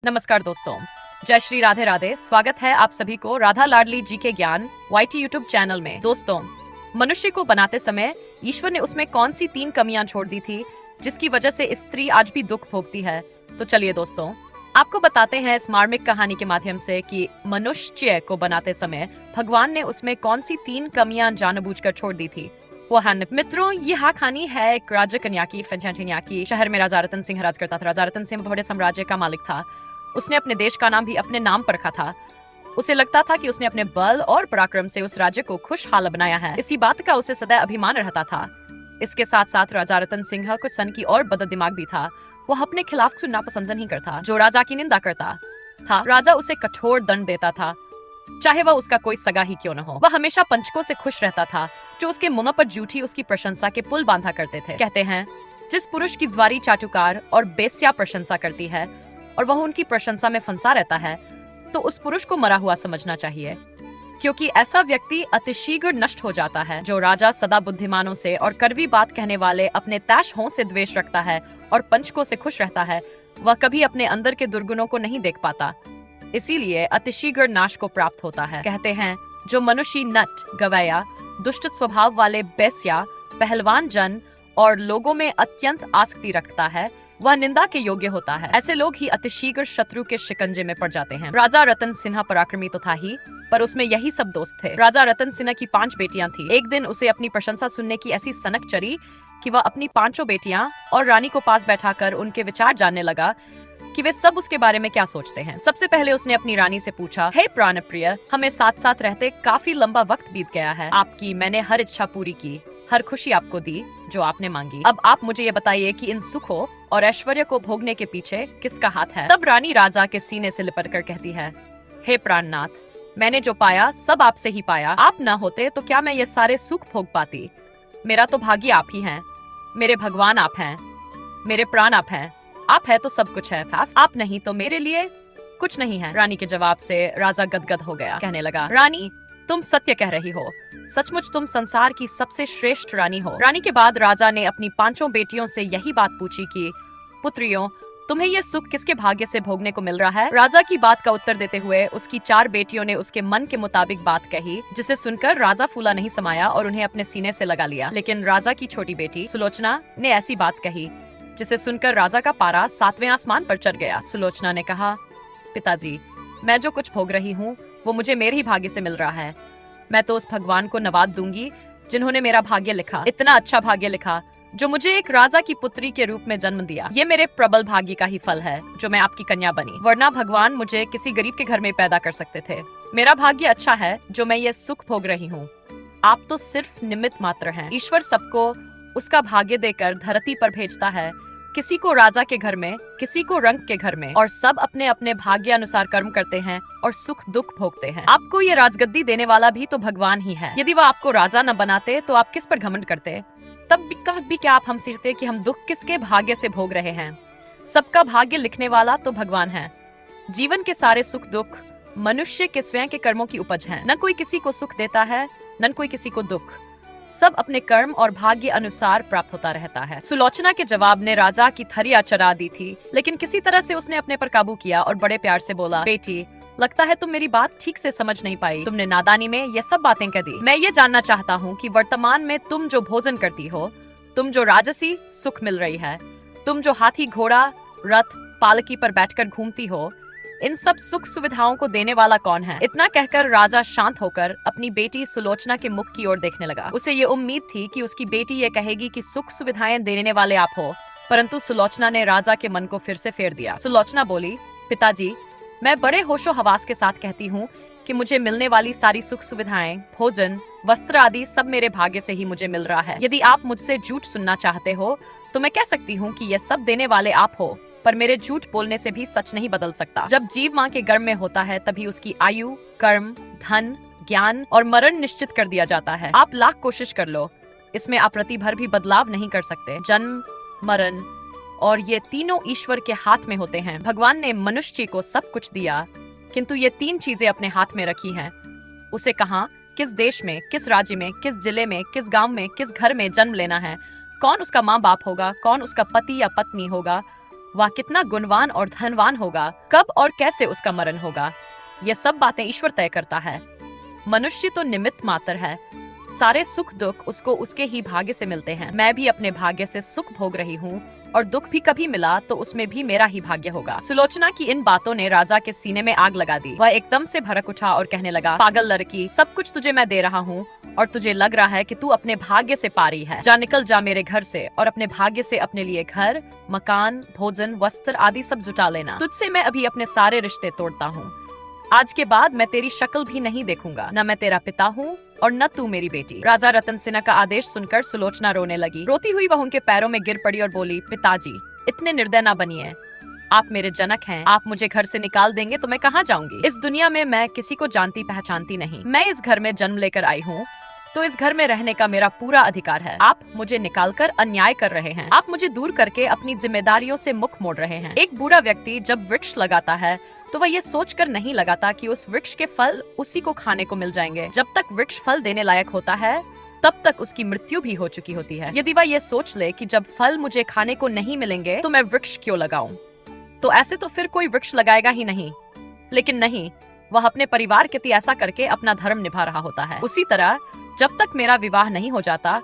नमस्कार दोस्तों, जय श्री राधे राधे। स्वागत है आप सभी को राधा लाडली जी के ज्ञान YT यूट्यूब चैनल में। दोस्तों, मनुष्य को बनाते समय ईश्वर ने उसमें कौन सी 3 कमियां छोड़ दी थी जिसकी वजह से स्त्री आज भी दुख भोगती है। तो चलिए दोस्तों, आपको बताते हैं इस मार्मिक कहानी के माध्यम से कि मनुष्य को बनाते समय भगवान ने उसमें कौन सी 3 कमियां जानबूझकर छोड़ दी थी। वो मित्रों, ये कहानी है एक राजा कन्या की। फंजाटिनिया की शहर में राजा रतन सिंह राज करता था। राजा रतन सिंह बड़े साम्राज्य का मालिक था। उसने अपने देश का नाम भी अपने नाम पर रखा था। उसे लगता था कि उसने अपने बल और पराक्रम से उस राज्य को खुशहाल बनाया है। इसी बात का उसे सदैव अभिमान रहता था। इसके साथ साथ राजा रतन सिंह कुछ सन की और बद दिमाग भी था। वो अपने खिलाफ सुनना पसंद नहीं करता। जो राजा की निंदा करता था, राजा उसे कठोर दंड देता था, चाहे वह उसका कोई सगा ही क्यों न हो। वह हमेशा पंचकों से खुश रहता था जो उसके मुंह पर झूठी उसकी प्रशंसा के पुल बांधा करते थे। कहते हैं, जिस पुरुष की ज्वारी चाटुकार और बेस्या प्रशंसा करती है और वह उनकी प्रशंसा में फंसा रहता है, तो उस पुरुष को मरा हुआ समझना चाहिए, क्योंकि ऐसा व्यक्ति अतिशीघ्र नष्ट हो जाता है। जो राजा सदा बुद्धिमानों से और कड़वी बात कहने वाले अपने तैश हों से द्वेष रखता है और पंचकों से खुश रहता है, वह कभी अपने अंदर के दुर्गुणों को नहीं देख पाता, इसीलिए अतिशीघ्र नाश को प्राप्त होता है। कहते हैं, जो मनुष्य नट, गवैया, दुष्ट स्वभाव वाले बेस्या, पहलवान जन और लोगों में अत्यंत आसक्ति रखता है, वह निंदा के योग्य होता है। ऐसे लोग ही अतिशीघ्र शत्रु के शिकंजे में पड़ जाते हैं। राजा रतन सिन्हा पराक्रमी तो था ही, पर उसमें यही सब दोस्त थे। राजा रतन सिन्हा की 5 बेटियां थी। एक दिन उसे अपनी प्रशंसा सुनने की ऐसी सनक चढ़ी कि वह अपनी 5 बेटियां और रानी को पास बैठाकर उनके विचार जानने लगा कि वे सब उसके बारे में क्या सोचते हैं। सबसे पहले उसने अपनी रानी से पूछा, हे प्राण प्रिय, हमें साथ साथ रहते काफी लंबा वक्त बीत गया है। आपकी मैंने हर इच्छा पूरी की, हर खुशी आपको दी जो आपने मांगी। अब आप मुझे ये बताइए कि इन सुखों और ऐश्वर्य को भोगने के पीछे किसका हाथ है। तब रानी राजा के सीने से लिपट कर कहती है, हे प्राणनाथ, मैंने जो पाया सब आपसे ही पाया। आप न होते तो क्या मैं ये सारे सुख भोग पाती। मेरा तो भाग्य आप ही हैं, मेरे भगवान आप हैं, मेरे प्राण आप हैं। आप है तो सब कुछ है, आप नहीं तो मेरे लिए कुछ नहीं है। रानी के जवाब से राजा गदगद हो गया। कहने लगा, रानी, तुम सत्य कह रही हो। सचमुच तुम संसार की सबसे श्रेष्ठ रानी हो। रानी के बाद राजा ने अपनी 5 बेटियों से यही बात पूछी कि पुत्रियों, तुम्हें यह सुख किसके भाग्य से भोगने को मिल रहा है। राजा की बात का उत्तर देते हुए उसकी 4 बेटियों ने उसके मन के मुताबिक बात कही, जिसे सुनकर राजा फूला नहीं समाया और उन्हें अपने सीने से लगा लिया। लेकिन राजा की छोटी बेटी सुलोचना ने ऐसी बात कही जिसे सुनकर राजा का पारा 7वें आसमान पर चढ़ गया। सुलोचना ने कहा, पिताजी, मैं जो कुछ भोग रही हूँ वो मुझे मेरे ही भाग्य से मिल रहा है। मैं तो उस भगवान को नवाद दूंगी जिन्होंने मेरा भाग्य लिखा, इतना अच्छा भाग्य लिखा, जो मुझे एक राजा की पुत्री के रूप में जन्म दिया। ये मेरे प्रबल भाग्य का ही फल है जो मैं आपकी कन्या बनी, वरना भगवान मुझे किसी गरीब के घर में पैदा कर सकते थे। मेरा भाग्य अच्छा है जो मैं ये सुख भोग रही हूँ। आप तो सिर्फ निमित्त मात्र हैं। ईश्वर सबको उसका भाग्य देकर धरती पर भेजता है, किसी को राजा के घर में, किसी को रंक के घर में, और सब अपने अपने भाग्य अनुसार कर्म करते हैं और सुख दुख भोगते हैं। आपको ये राजगद्दी देने वाला भी तो भगवान ही है। यदि वह आपको राजा न बनाते तो आप किस पर घमंड करते। तब भी क्या आप हम सोचते कि हम दुख किसके भाग्य से भोग रहे हैं। सबका भाग्य लिखने वाला तो भगवान है। जीवन के सारे सुख दुख मनुष्य के स्वयं के कर्मों की उपज है। न कोई किसी को सुख देता है, न कोई किसी को दुख। सब अपने कर्म और भाग्य अनुसार प्राप्त होता रहता है। सुलोचना के जवाब ने राजा की थरिया चढ़ा दी थी, लेकिन किसी तरह से उसने अपने पर काबू किया और बड़े प्यार से बोला, बेटी, लगता है तुम मेरी बात ठीक से समझ नहीं पाई। तुमने नादानी में ये सब बातें कह दी। मैं ये जानना चाहता हूँ कि वर्तमान में तुम जो भोजन करती हो, तुम जो राजसी सुख मिल रही है, तुम जो हाथी घोड़ा रथ पालकी पर बैठकर घूमती हो, इन सब सुख सुविधाओं को देने वाला कौन है। इतना कहकर राजा शांत होकर अपनी बेटी सुलोचना के मुख की ओर देखने लगा। उसे ये उम्मीद थी कि उसकी बेटी ये कहेगी कि सुख सुविधाएं देने वाले आप हो, परंतु सुलोचना ने राजा के मन को फिर से फेर दिया। सुलोचना बोली, पिताजी, मैं बड़े होशो हवास के साथ कहती हूँ कि मुझे मिलने वाली सारी सुख सुविधाएं, भोजन, वस्त्र आदि सब मेरे भाग्य से ही मुझे मिल रहा है। यदि आप मुझसे झूठ सुनना चाहते हो तो मैं कह सकती हूँ कि यह सब देने वाले आप हो, पर मेरे झूठ बोलने से भी सच नहीं बदल सकता। जब जीव माँ के गर्भ में होता है तभी उसकी आयु, कर्म, धन, ज्ञान और मरण निश्चित कर दिया जाता है। आप लाख कोशिश कर लो, इसमें आप रति भर भी बदलाव नहीं कर सकते। जन्म, मरण और ये तीनों ईश्वर के हाथ में होते हैं। भगवान ने मनुष्य को सब कुछ दिया, किंतु ये 3 चीजें अपने हाथ में रखी हैं। उसे कहाँ, किस देश में, किस राज्य में, किस जिले में, किस गांव में, किस घर में जन्म लेना है, कौन उसका माँ बाप होगा, कौन उसका पति या पत्नी होगा, वह कितना गुणवान और धनवान होगा, कब और कैसे उसका मरण होगा, ये सब बातें ईश्वर तय करता है। मनुष्य तो निमित्त मात्र है। सारे सुख दुख उसको उसके ही भाग्य से मिलते हैं। मैं भी अपने भाग्य से सुख भोग रही हूँ और दुख भी कभी मिला तो उसमें भी मेरा ही भाग्य होगा। सुलोचना की इन बातों ने राजा के सीने में आग लगा दी। वह एकदम से भड़क उठा और कहने लगा, पागल लड़की, सब कुछ तुझे मैं दे रहा हूँ और तुझे लग रहा है कि तू अपने भाग्य से पारी है। जा, निकल जा मेरे घर से और अपने भाग्य से अपने लिए घर, मकान, भोजन, वस्त्र आदि सब जुटा लेना। तुझसे मैं अभी अपने सारे रिश्ते तोड़ता हूँ। आज के बाद मैं तेरी शक्ल भी नहीं देखूंगा। न मैं तेरा पिता हूँ और न तू मेरी बेटी। राजा रतन सिन्हा का आदेश सुनकर सुलोचना रोने लगी। रोती हुई वह उनके पैरों में गिर पड़ी और बोली, पिताजी, इतने निर्दय ना बनिए। आप मेरे जनक हैं। आप मुझे घर से निकाल देंगे तो मैं कहाँ जाऊंगी? इस दुनिया में मैं किसी को जानती पहचानती नहीं। मैं इस घर में जन्म लेकर आई हूँ तो इस घर में रहने का मेरा पूरा अधिकार है। आप मुझे निकालकर अन्याय कर रहे हैं। आप मुझे दूर करके अपनी जिम्मेदारियों से मुख मोड़ रहे हैं। एक बूढ़ा व्यक्ति जब वृक्ष लगाता है तो वह ये सोचकर नहीं लगाता कि उस वृक्ष के फल उसी को खाने को मिल जाएंगे। जब तक वृक्ष फल देने लायक होता है तब तक उसकी मृत्यु भी हो चुकी होती है। यदि वह ये सोच ले कि जब फल मुझे खाने को नहीं मिलेंगे तो मैं वृक्ष क्यों लगाऊं, तो ऐसे तो फिर कोई वृक्ष लगाएगा ही नहीं। लेकिन नहीं, वह अपने परिवार के प्रति ऐसा करके अपना धर्म निभा रहा होता है। उसी तरह जब तक मेरा विवाह नहीं हो जाता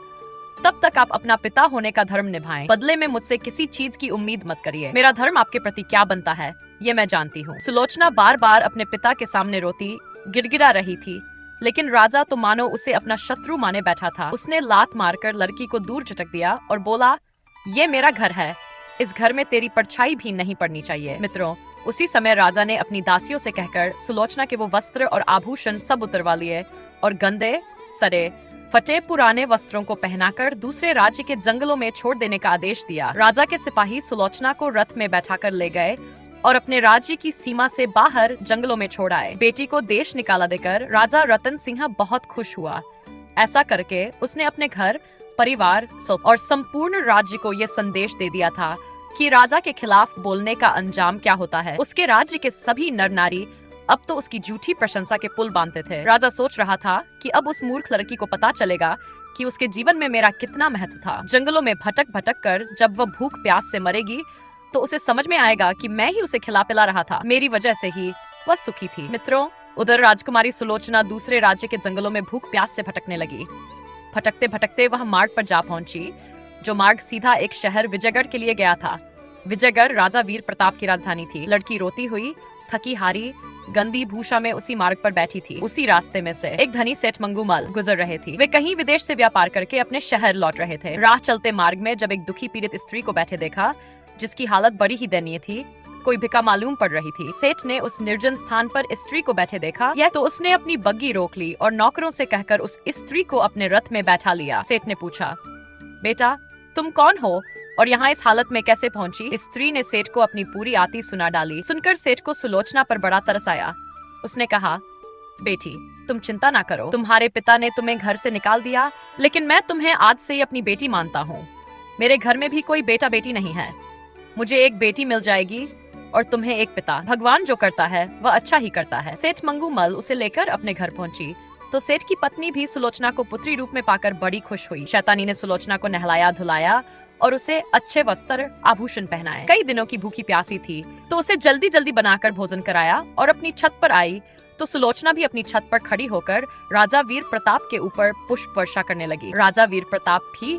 तब तक आप अपना पिता होने का धर्म निभाएं। बदले में मुझसे किसी चीज की उम्मीद मत करिए। मेरा धर्म आपके प्रति क्या बनता है ये मैं जानती हूँ। सुलोचना बार बार अपने पिता के सामने रोती गिड़गिड़ा रही थी, लेकिन राजा तो मानो उसे अपना शत्रु माने बैठा था। उसने लात मारकर लड़की को दूर झटक दिया और बोला, ये मेरा घर है, इस घर में तेरी परछाई भी नहीं पड़नी चाहिए। मित्रों, उसी समय राजा ने अपनी दासियों से कहकर सुलोचना के वो वस्त्र और आभूषण सब उतरवा लिए और गंदे, सड़े, फटे पुराने वस्त्रों को पहनाकर दूसरे राज्य के जंगलों में छोड़ देने का आदेश दिया। राजा के सिपाही सुलोचना को रथ में बैठाकर ले गए और अपने राज्य की सीमा से बाहर जंगलों में छोड़ आए। बेटी को देश निकाला देकर राजा रतन सिंह बहुत खुश हुआ। ऐसा करके उसने अपने घर, परिवार और संपूर्ण राज्य को यह संदेश दे दिया था कि राजा के खिलाफ बोलने का अंजाम क्या होता है। उसके राज्य के सभी नर नारी अब तो उसकी झूठी प्रशंसा के पुल बांधते थे। राजा सोच रहा था कि अब उस मूर्ख लड़की को पता चलेगा कि उसके जीवन में मेरा कितना महत्व था। जंगलों में भटक भटक कर जब वह भूख प्यास से मरेगी तो उसे समझ में आएगा कि मैं ही उसे खिला पिला रहा था, मेरी वजह से ही वह सुखी थी। मित्रों, उधर राजकुमारी सुलोचना दूसरे राज्य के जंगलों में भूख प्यास से भटकने लगी। भटकते भटकते वह मार्ग पर जा पहुंची, जो मार्ग सीधा एक शहर विजयगढ़ के लिए गया था। विजयगढ़ राजा वीर प्रताप की राजधानी थी। लड़की रोती हुई, थकी हारी, गंदी भूषा में उसी मार्ग पर बैठी थी। उसी रास्ते में से एक धनी सेठ मंगूमल गुजर रहे थे। वे कहीं विदेश से व्यापार करके अपने शहर लौट रहे थे। राह चलते मार्ग में जब एक दुखी पीड़ित स्त्री को बैठे देखा, जिसकी हालत बड़ी ही दयनीय थी, कोई भिका मालूम पड़ रही थी। सेठ ने उस निर्जन स्थान पर स्त्री को बैठे देखा, यह तो उसने अपनी बग्गी रोक ली और नौकरों से कहकर उस स्त्री को अपने रथ में बैठा लिया। सेठ ने पूछा, बेटा, तुम कौन हो और यहाँ इस हालत में कैसे पहुँची? स्त्री ने सेठ को अपनी पूरी आती सुना डाली। सुनकर सेठ को सुलोचना पर बड़ा तरस आया। उसने कहा, बेटी, तुम चिंता ना करो। तुम्हारे पिता ने तुम्हें घर से निकाल दिया, लेकिन मैं तुम्हें आज से ही अपनी बेटी मानता हूँ। मेरे घर में भी कोई बेटा बेटी नहीं है। मुझे एक बेटी मिल जाएगी और तुम्हें एक पिता। भगवान जो करता है वह अच्छा ही करता है। सेठ मंगूमल उसे लेकर अपने घर पहुंची तो सेठ की पत्नी भी सुलोचना को पुत्री रूप में पाकर बड़ी खुश हुई। शैतानी ने सुलोचना को नहलाया धुलाया और उसे अच्छे वस्त्र आभूषण पहनाए। कई दिनों की भूखी प्यासी थी तो उसे जल्दी जल्दी बनाकर भोजन कराया और अपनी छत पर आई तो सुलोचना भी अपनी छत पर खड़ी होकर राजा वीर प्रताप के ऊपर पुष्प वर्षा करने लगी। राजा वीर प्रताप भी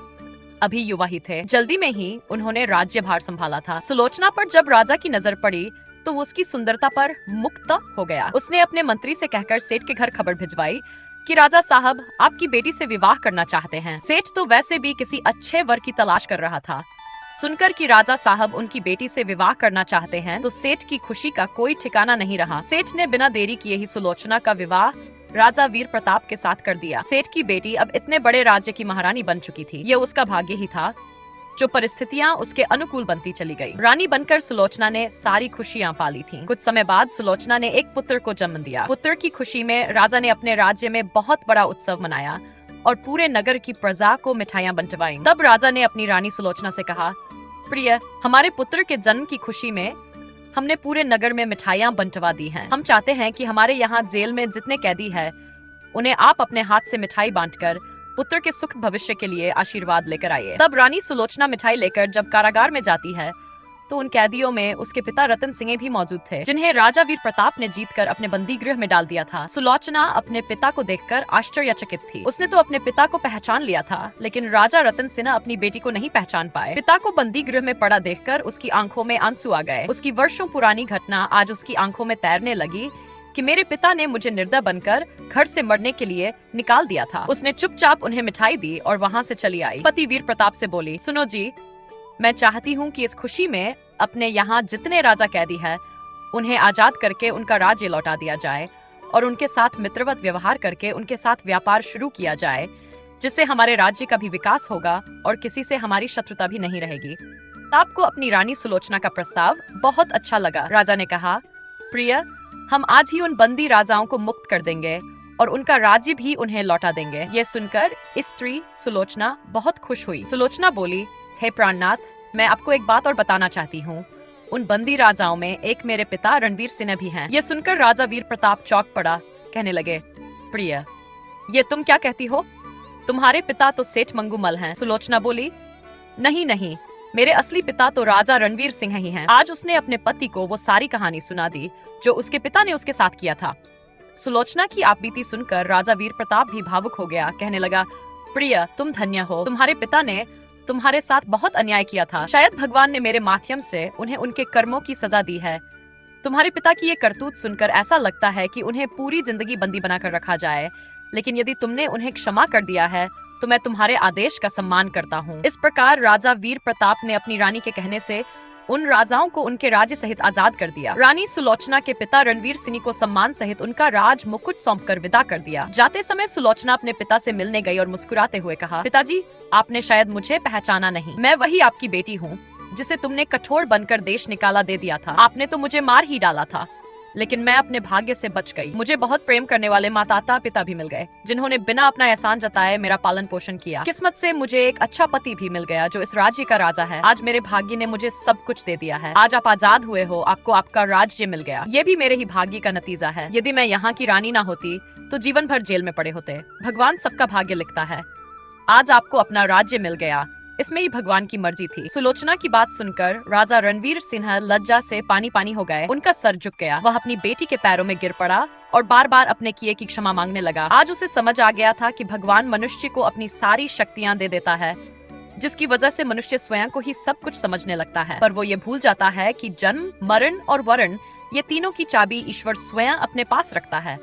अभी युवा ही थे। जल्दी में ही उन्होंने राज्यभार संभाला था। सुलोचना पर जब राजा की नजर पड़ी तो वो उसकी सुंदरता पर मुक्त हो गया। उसने अपने मंत्री से कहकर सेठ के घर खबर भिजवाई कि राजा साहब आपकी बेटी से विवाह करना चाहते हैं। सेठ तो वैसे भी किसी अच्छे वर की तलाश कर रहा था। सुनकर कि राजा साहब उनकी बेटी से विवाह करना चाहते हैं तो सेठ की खुशी का कोई ठिकाना नहीं रहा। सेठ ने बिना देरी किए ही सुलोचना का विवाह राजा वीर प्रताप के साथ कर दिया। सेठ की बेटी अब इतने बड़े राज्य की महारानी बन चुकी थी। ये उसका भाग्य ही था जो परिस्थितियां उसके अनुकूल बनती चली गई। रानी बनकर सुलोचना ने सारी खुशियां पाली थीं। कुछ समय बाद सुलोचना ने एक पुत्र को जन्म दिया। पुत्र की खुशी में राजा ने अपने राज्य में बहुत बड़ा उत्सव मनाया और पूरे नगर की प्रजा को मिठाइयां बंटवाई। तब राजा ने अपनी रानी सुलोचना से कहा, प्रिय, हमारे पुत्र के जन्म की खुशी में हमने पूरे नगर में मिठाइयां बंटवा दी हैं। हम चाहते हैं कि हमारे यहाँ जेल में जितने कैदी हैं, उन्हें आप अपने हाथ से मिठाई बांटकर पुत्र के सुख भविष्य के लिए आशीर्वाद लेकर आइए। तब रानी सुलोचना मिठाई लेकर जब कारागार में जाती है तो उन कैदियों में उसके पिता रतन सिंह भी मौजूद थे, जिन्हें राजा वीर प्रताप ने जीतकर अपने बंदी गृह में डाल दिया था। सुलोचना अपने पिता को देखकर आश्चर्यचकित थी। उसने तो अपने पिता को पहचान लिया था, लेकिन राजा रतन सिंह अपनी बेटी को नहीं पहचान पाए। पिता को बंदी गृह में पड़ा देखकर उसकी आंखों में आंसू आ गए। उसकी वर्षों पुरानी घटना आज उसकी आंखों में तैरने लगी कि मेरे पिता ने मुझे निर्दय बनकर घर से मरने के लिए निकाल दिया था। उसने चुपचाप उन्हें मिठाई दी और वहाँ से चली आई। पति वीर प्रताप से बोली, सुनो जी, मैं चाहती हूँ कि इस खुशी में अपने यहाँ जितने राजा कैदी हैं, उन्हें आजाद करके उनका राज्य लौटा दिया जाए और उनके साथ मित्रवत व्यवहार करके उनके साथ व्यापार शुरू किया जाए, जिससे हमारे राज्य का भी विकास होगा और किसी से हमारी शत्रुता भी नहीं रहेगी। प्रताप को अपनी रानी सुलोचना का प्रस्ताव बहुत अच्छा लगा। राजा ने कहा, प्रिय, हम आज ही उन बंदी राजाओं को मुक्त कर देंगे और उनका राज्य भी उन्हें लौटा देंगे। ये सुनकर स्त्री सुलोचना बहुत खुश हुई। सुलोचना बोली, हे प्राणनाथ, मैं आपको एक बात और बताना चाहती हूँ। उन बंदी राजाओं में एक मेरे पिता रणवीर सिंह भी हैं। ये सुनकर राजा वीर प्रताप चौंक पड़ा। कहने लगे, प्रिय, ये तुम क्या कहती हो? तुम्हारे पिता तो सेठ मंगूमल हैं। सुलोचना बोली, नहीं नहीं, मेरे असली पिता तो राजा रणवीर सिंह ही हैं। आज उसने अपने पति को वो सारी कहानी सुना दी जो उसके पिता ने उसके साथ किया था। सुलोचना की आपबीती सुनकर राजा वीर प्रताप भी भावुक हो गया। कहने लगा, प्रिय, तुम धन्य हो। तुम्हारे पिता ने तुम्हारे साथ बहुत अन्याय किया था। शायद भगवान ने मेरे माध्यम से उन्हें उनके कर्मों की सजा दी है। तुम्हारे पिता की ये करतूत सुनकर ऐसा लगता है कि उन्हें पूरी जिंदगी बंदी बनाकर रखा जाए, लेकिन यदि तुमने उन्हें क्षमा कर दिया है तो मैं तुम्हारे आदेश का सम्मान करता हूँ। इस प्रकार राजा वीर प्रताप ने अपनी रानी के कहने से उन राजाओं को उनके राज्य सहित आजाद कर दिया। रानी सुलोचना के पिता रणवीर सिंह को सम्मान सहित उनका राज मुकुट सौंपकर विदा कर दिया। जाते समय सुलोचना अपने पिता से मिलने गई और मुस्कुराते हुए कहा, पिताजी, आपने शायद मुझे पहचाना नहीं। मैं वही आपकी बेटी हूँ जिसे तुमने कठोर बनकर देश निकाला दे दिया था। आपने तो मुझे मार ही डाला था, लेकिन मैं अपने भाग्य से बच गई। मुझे बहुत प्रेम करने वाले माता पिता भी मिल गए, जिन्होंने बिना अपना एहसान जताए मेरा पालन पोषण किया। किस्मत से मुझे एक अच्छा पति भी मिल गया जो इस राज्य का राजा है। आज मेरे भाग्य ने मुझे सब कुछ दे दिया है। आज आप आजाद हुए हो, आपको आपका राज्य मिल गया। ये भी मेरे ही भाग्य का नतीजा है। यदि मैं यहाँ की रानी ना होती तो जीवन भर जेल में पड़े होते। भगवान सबका भाग्य लिखता है। आज आपको अपना राज्य मिल गया, इसमें ही भगवान की मर्जी थी। सुलोचना की बात सुनकर राजा रणवीर सिंह लज्जा से पानी पानी हो गए। उनका सर झुक गया। वह अपनी बेटी के पैरों में गिर पड़ा और बार बार अपने किए की क्षमा मांगने लगा। आज उसे समझ आ गया था कि भगवान मनुष्य को अपनी सारी शक्तियां दे देता है, जिसकी वजह से मनुष्य स्वयं को ही सब कुछ समझने लगता है। पर वो ये भूल जाता है कि जन्म, मरण और वरण, ये तीनों की चाबी ईश्वर स्वयं अपने पास रखता है।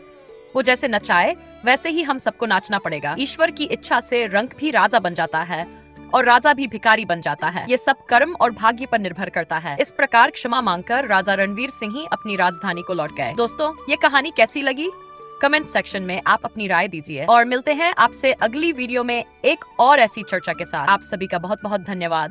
वो जैसे नचाए वैसे ही हम सबको नाचना पड़ेगा। ईश्वर की इच्छा से रंक भी राजा बन जाता है और राजा भी भिखारी बन जाता है। ये सब कर्म और भाग्य पर निर्भर करता है। इस प्रकार क्षमा मांगकर राजा रणवीर सिंह ही अपनी राजधानी को लौट गए। दोस्तों, ये कहानी कैसी लगी? कमेंट सेक्शन में आप अपनी राय दीजिए और मिलते हैं आपसे अगली वीडियो में एक और ऐसी चर्चा के साथ। आप सभी का बहुत बहुत धन्यवाद।